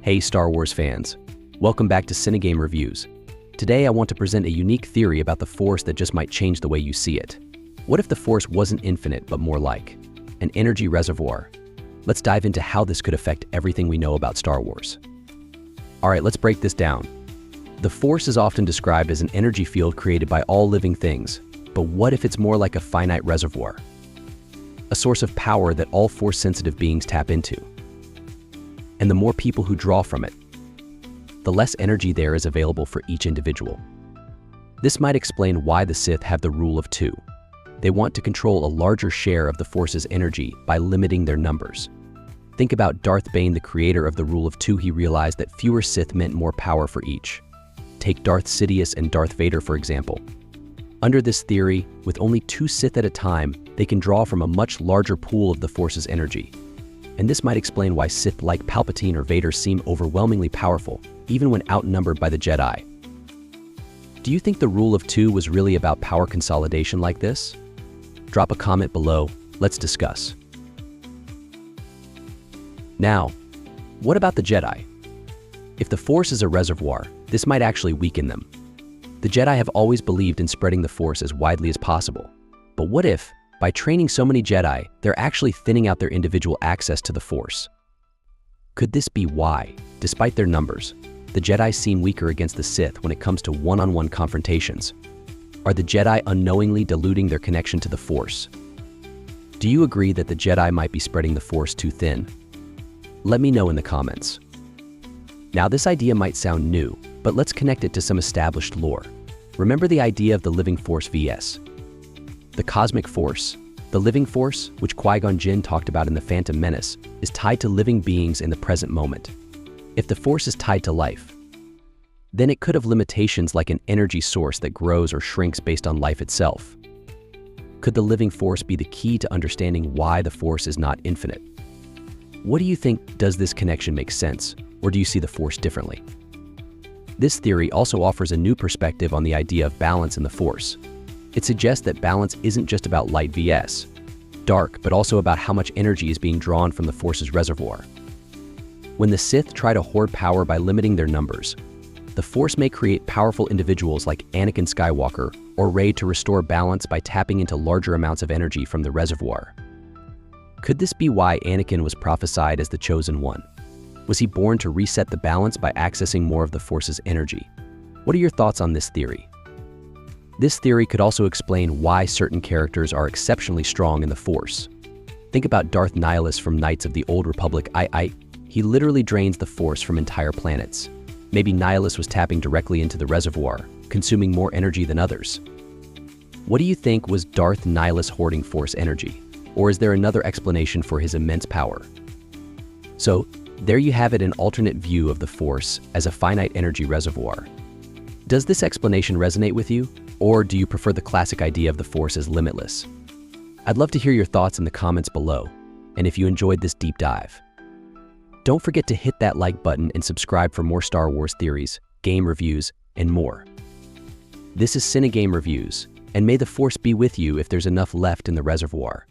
Hey Star Wars fans, welcome back to Cinegame Reviews. Today I want to present a unique theory about the Force that just might change the way you see it. What if the Force wasn't infinite but more like an energy reservoir? Let's dive into how this could affect everything we know about Star Wars. Alright, let's break this down. The Force is often described as an energy field created by all living things, but what if it's more like a finite reservoir? A source of power that all Force-sensitive beings tap into. And the more people who draw from it, the less energy there is available for each individual. This might explain why the Sith have the rule of two. They want to control a larger share of the Force's energy by limiting their numbers. Think about Darth Bane, the creator of the rule of two. He realized that fewer Sith meant more power for each. Take Darth Sidious and Darth Vader, for example. Under this theory, with only two Sith at a time, they can draw from a much larger pool of the Force's energy. And this might explain why Sith like Palpatine or Vader seem overwhelmingly powerful, even when outnumbered by the Jedi. Do you think the rule of two was really about power consolidation like this? Drop a comment below, let's discuss. Now, what about the Jedi? If the Force is a reservoir, this might actually weaken them. The Jedi have always believed in spreading the Force as widely as possible. But what if, by training so many Jedi, they're actually thinning out their individual access to the Force? Could this be why, despite their numbers, the Jedi seem weaker against the Sith when it comes to one-on-one confrontations? Are the Jedi unknowingly diluting their connection to the Force? Do you agree that the Jedi might be spreading the Force too thin? Let me know in the comments. Now, this idea might sound new, but let's connect it to some established lore. Remember the idea of the living Force vs. the cosmic Force? The living Force, which Qui-Gon Jinn talked about in The Phantom Menace, is tied to living beings in the present moment. If the Force is tied to life, then it could have limitations like an energy source that grows or shrinks based on life itself. Could the living Force be the key to understanding why the Force is not infinite? What do you think? Does this connection make sense, or do you see the Force differently? This theory also offers a new perspective on the idea of balance in the Force. It suggests that balance isn't just about light vs. dark, but also about how much energy is being drawn from the Force's reservoir. When the Sith try to hoard power by limiting their numbers, the Force may create powerful individuals like Anakin Skywalker or Rey to restore balance by tapping into larger amounts of energy from the reservoir. Could this be why Anakin was prophesied as the Chosen One? Was he born to reset the balance by accessing more of the Force's energy? What are your thoughts on this theory? This theory could also explain why certain characters are exceptionally strong in the Force. Think about Darth Nihilus from Knights of the Old Republic. He literally drains the Force from entire planets. Maybe Nihilus was tapping directly into the reservoir, consuming more energy than others. What do you think? Was Darth Nihilus hoarding Force energy? Or is there another explanation for his immense power? So, there you have it, an alternate view of the Force as a finite energy reservoir. Does this explanation resonate with you? Or do you prefer the classic idea of the Force as limitless? I'd love to hear your thoughts in the comments below. And if you enjoyed this deep dive, don't forget to hit that like button and subscribe for more Star Wars theories, game reviews, and more. This is Cinegame Reviews, and may the Force be with you if there's enough left in the reservoir.